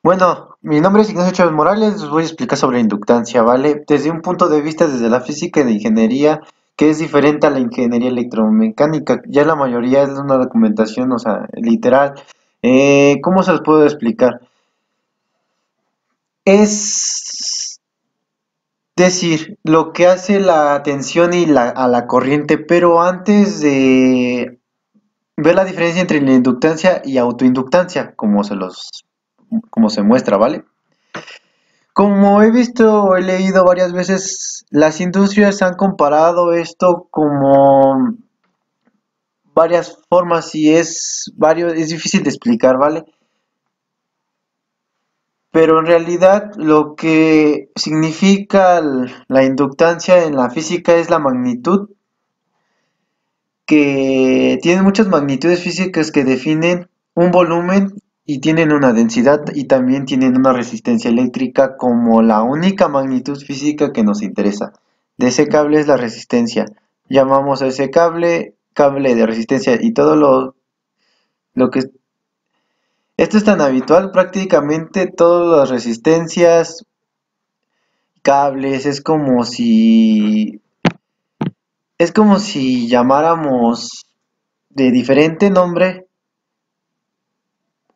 Bueno, mi nombre es Ignacio Chávez Morales, les voy a explicar sobre inductancia, ¿vale? Desde un punto de vista desde la física y de ingeniería, que es diferente a la ingeniería electromecánica. Ya la mayoría es una documentación, o sea, literal. ¿Cómo se los puedo explicar? Es decir, lo que hace la tensión a la corriente, pero antes de ver la diferencia entre la inductancia y autoinductancia, como se muestra, ¿vale? Como he visto o he leído varias veces, las industrias han comparado esto como varias formas y es difícil de explicar, ¿vale? Pero en realidad lo que significa la inductancia en la física es la magnitud, que tiene muchas magnitudes físicas que definen un volumen y tienen una densidad y también tienen una resistencia eléctrica como la única magnitud física que nos interesa. De ese cable es la resistencia. Llamamos a ese cable de resistencia y lo que... Esto es tan habitual, prácticamente todas las resistencias, cables, es como si llamáramos de diferente nombre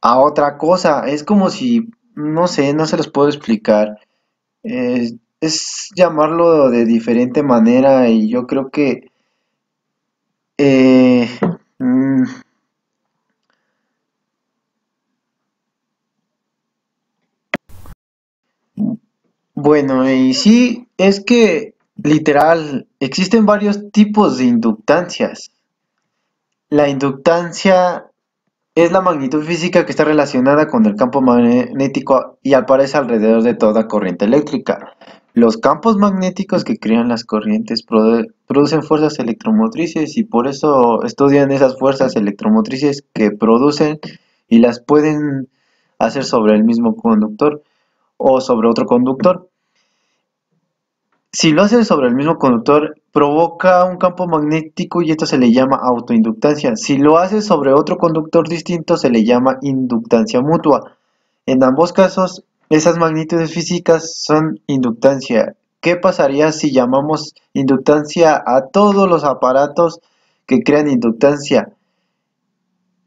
a otra cosa. Es como si, no sé, no se los puedo explicar. Es llamarlo de diferente manera y yo creo que, eh, mm, bueno, y sí, es que literal, existen varios tipos de inductancias. La inductancia es la magnitud física que está relacionada con el campo magnético y aparece alrededor de toda corriente eléctrica. Los campos magnéticos que crean las corrientes producen fuerzas electromotrices y por eso estudian esas fuerzas electromotrices que producen y las pueden hacer sobre el mismo conductor o sobre otro conductor. Si lo hace sobre el mismo conductor, provoca un campo magnético y esto se le llama autoinductancia. Si lo hace sobre otro conductor distinto, se le llama inductancia mutua. En ambos casos, esas magnitudes físicas son inductancia. ¿Qué pasaría si llamamos inductancia a todos los aparatos que crean inductancia?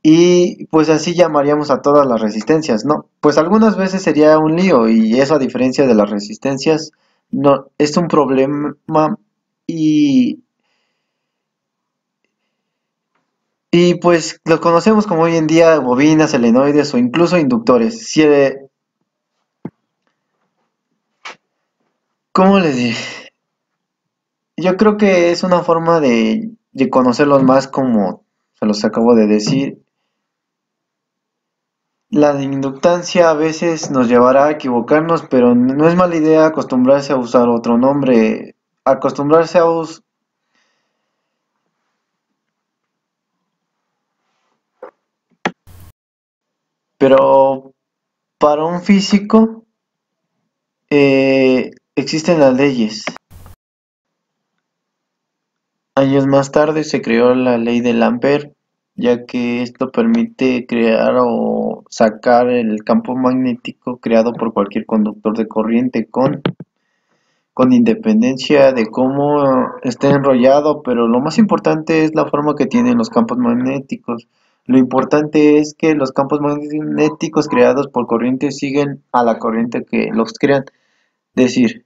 Y pues así llamaríamos a todas las resistencias, ¿no? Pues algunas veces sería un lío y eso a diferencia de las resistencias no es un problema y, y pues lo conocemos como hoy en día bobinas, solenoides o incluso inductores. Si, ¿cómo les diré? Yo creo que es una forma de conocerlos más como se los acabo de decir. La inductancia a veces nos llevará a equivocarnos, pero no es mala idea acostumbrarse a usar otro nombre. Acostumbrarse a usar... Pero para un físico existen las leyes. Años más tarde se creó la ley del Ampere, ya que esto permite crear o sacar el campo magnético creado por cualquier conductor de corriente con independencia de cómo esté enrollado, pero lo más importante es la forma que tienen los campos magnéticos. Lo importante es que los campos magnéticos creados por corriente siguen a la corriente que los crean. Decir,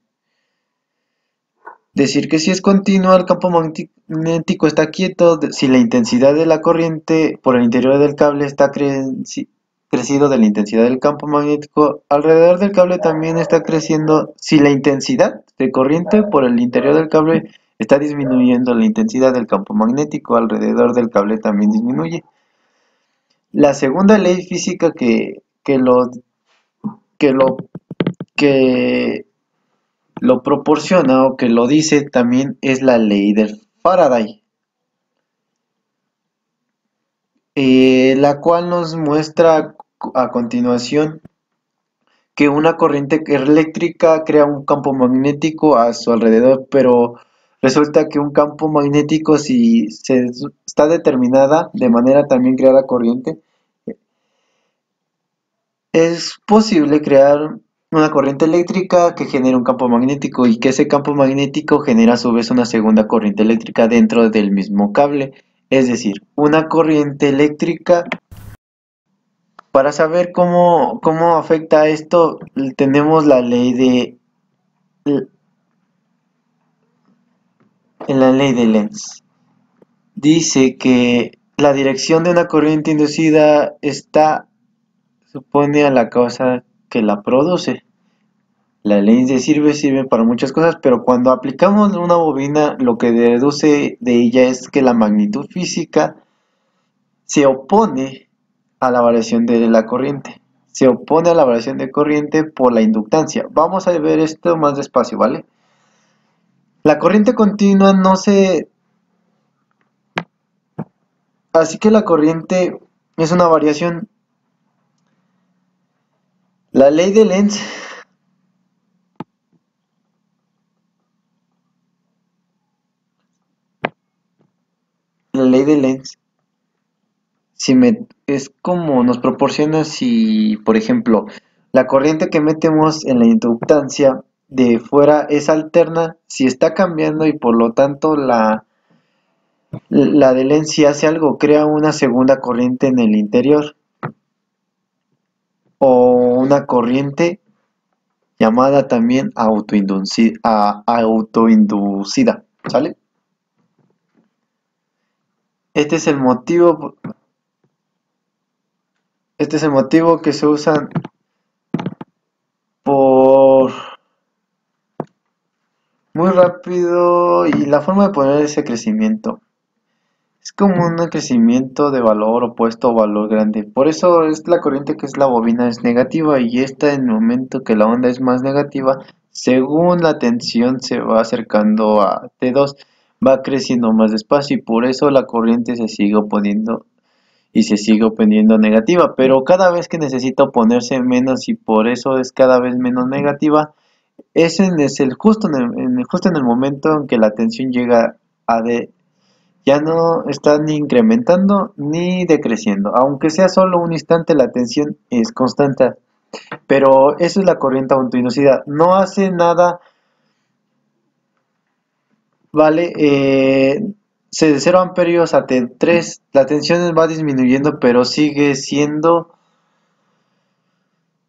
decir que si es continuo el campo magnético está quieto, si la intensidad de la corriente por el interior del cable está crecido de la intensidad del campo magnético, alrededor del cable también está creciendo, si la intensidad de corriente por el interior del cable está disminuyendo, la intensidad del campo magnético alrededor del cable también disminuye. La segunda ley física que lo, que lo proporciona o que lo dice también es la ley de Faraday, la cual nos muestra a continuación que una corriente eléctrica crea un campo magnético a su alrededor, pero resulta que un campo magnético si está determinada de manera también creada corriente, es posible crear una corriente eléctrica que genera un campo magnético y que ese campo magnético genera a su vez una segunda corriente eléctrica dentro del mismo cable. Es decir, una corriente eléctrica. Para saber cómo afecta esto, tenemos la ley de Lenz. Dice que la dirección de una corriente inducida supone a la causa que la produce. La ley sirve para muchas cosas, pero cuando aplicamos una bobina, lo que deduce de ella es que la magnitud física se opone a la variación de la corriente. Se opone a la variación de corriente por la inductancia. Vamos a ver esto más despacio, ¿vale? La corriente continua no se... Así que la corriente es una variación. La ley de Lenz, la ley de Lenz, es como nos proporciona si, por ejemplo, la corriente que metemos en la inductancia de fuera es alterna, si está cambiando y por lo tanto la de Lenz si hace algo, crea una segunda corriente en el interior o una corriente llamada también autoinducida, ¿sale? Este es el motivo, este es el motivo que se usan por muy rápido y la forma de poner ese crecimiento. Es como un crecimiento de valor opuesto o valor grande. Por eso es la corriente que es la bobina es negativa y esta en el momento que la onda es más negativa, según la tensión se va acercando a T2, va creciendo más despacio y por eso la corriente se sigue oponiendo y se sigue oponiendo negativa. Pero cada vez que necesita oponerse menos y por eso es cada vez menos negativa, ese es el justo en el momento en que la tensión llega a D, ya no está ni incrementando ni decreciendo. Aunque sea solo un instante, la tensión es constante. Pero eso es la corriente autoinducida. No hace nada, ¿vale? De 0 amperios a T3, la tensión va disminuyendo, pero sigue siendo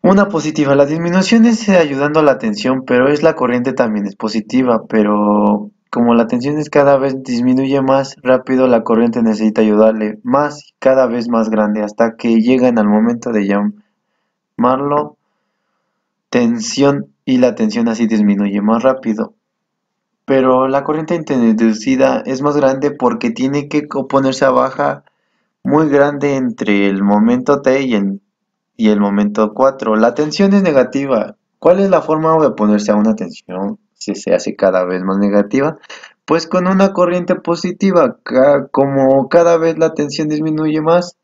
una positiva. La disminución es ayudando a la tensión, pero es la corriente también es positiva. Pero como la tensión es cada vez disminuye más rápido, la corriente necesita ayudarle más y cada vez más grande hasta que llegan al momento de llamarlo tensión y la tensión así disminuye más rápido. Pero la corriente inducida es más grande porque tiene que oponerse a baja muy grande entre el momento t y el momento 4. La tensión es negativa. ¿Cuál es la forma de oponerse a una tensión si se hace cada vez más negativa? Pues con una corriente positiva, como cada vez la tensión disminuye más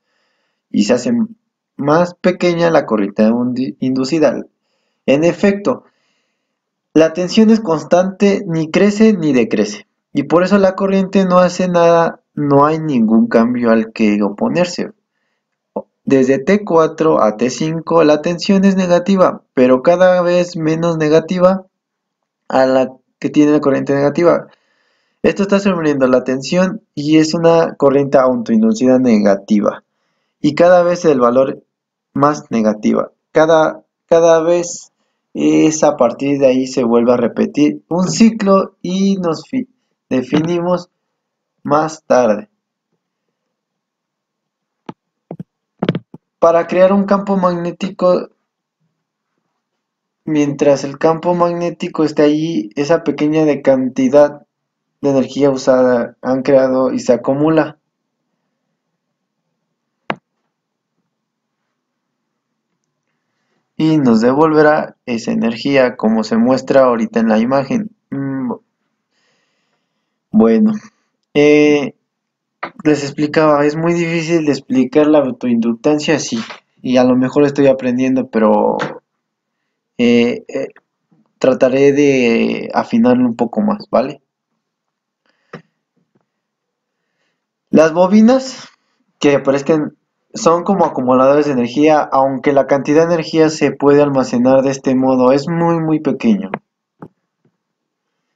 y se hace más pequeña la corriente inducida. En efecto, la tensión es constante, ni crece ni decrece, y por eso la corriente no hace nada, no hay ningún cambio al que oponerse. Desde T4 a T5 la tensión es negativa, pero cada vez menos negativa a la que tiene la corriente negativa. Esto está subiendo la tensión y es una corriente autoinducida negativa. Y cada vez el valor más negativa. Cada vez es a partir de ahí se vuelve a repetir un ciclo y nos definimos más tarde. Para crear un campo magnético, mientras el campo magnético esté allí, esa pequeña de cantidad de energía usada han creado y se acumula. Y nos devolverá esa energía como se muestra ahorita en la imagen. Bueno, eh, les explicaba, es muy difícil de explicar la autoinductancia, sí, y a lo mejor estoy aprendiendo, pero eh, eh, trataré de afinarlo un poco más, ¿vale? Las bobinas que aparezcan son como acumuladores de energía, aunque la cantidad de energía se puede almacenar de este modo, es muy pequeño.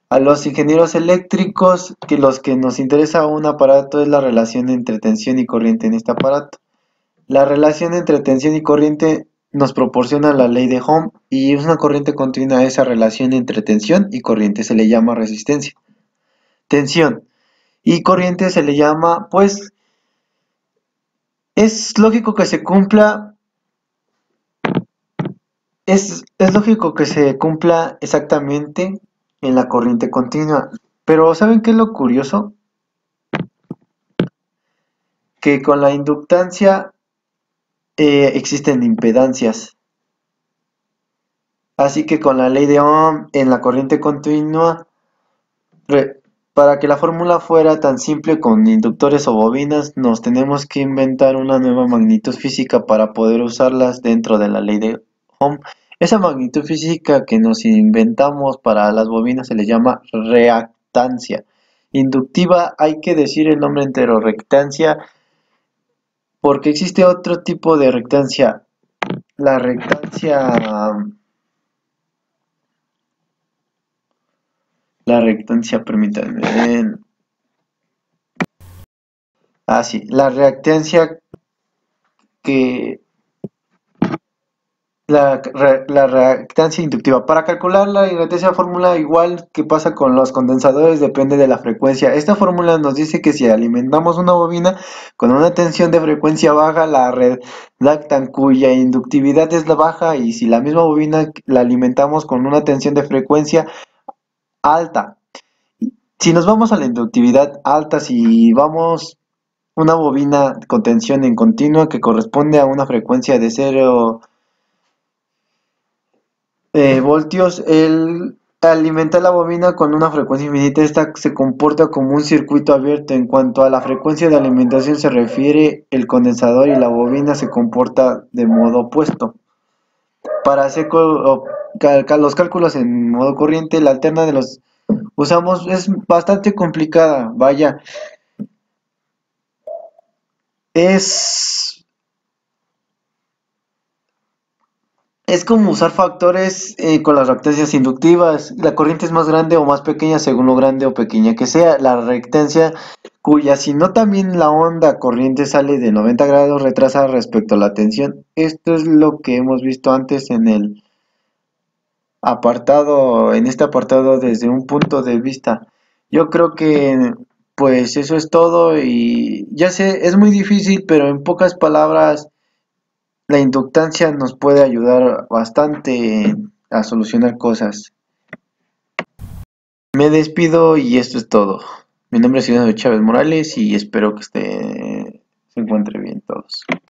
A los ingenieros eléctricos, que los que nos interesa un aparato es la relación entre tensión y corriente en este aparato. La relación entre tensión y corriente nos proporciona la ley de Ohm y es una corriente continua a esa relación entre tensión y corriente se le llama resistencia. Tensión y corriente se le llama, pues, es lógico que se cumpla, es lógico que se cumpla exactamente en la corriente continua. Pero ¿saben qué es lo curioso? Que con la inductancia existen impedancias. Así que con la ley de Ohm en la corriente continua, para que la fórmula fuera tan simple con inductores o bobinas, nos tenemos que inventar una nueva magnitud física para poder usarlas dentro de la ley de Ohm. Esa magnitud física que nos inventamos para las bobinas se le llama reactancia. Inductiva, hay que decir el nombre entero, reactancia, porque existe otro tipo de reactancia. La reactancia, permítanme. Ah, sí, la reactancia que la reactancia inductiva. Para calcular la reactancia fórmula igual que pasa con los condensadores depende de la frecuencia. Esta fórmula nos dice que si alimentamos una bobina con una tensión de frecuencia baja, la reactan cuya inductividad es la baja y si la misma bobina la alimentamos con una tensión de frecuencia alta. Si nos vamos a la inductividad alta, si vamos una bobina con tensión en continua que corresponde a una frecuencia de 0 voltios, el alimentar la bobina con una frecuencia infinita, esta se comporta como un circuito abierto. En cuanto a la frecuencia de alimentación se refiere, el condensador y la bobina se comporta de modo opuesto. Para hacer los cálculos en modo corriente, la alterna de los usamos es bastante complicada, vaya, es Es como usar factores con las reactancias inductivas. La corriente es más grande o más pequeña según lo grande o pequeña que sea. La reactancia cuya si no también la onda corriente sale de 90 grados retrasa respecto a la tensión. Esto es lo que hemos visto antes en este apartado desde un punto de vista. Yo creo que pues eso es todo y ya sé, es muy difícil, pero en pocas palabras la inductancia nos puede ayudar bastante a solucionar cosas. Me despido y esto es todo. Mi nombre es Ignacio Chávez Morales y espero que se encuentre bien todos.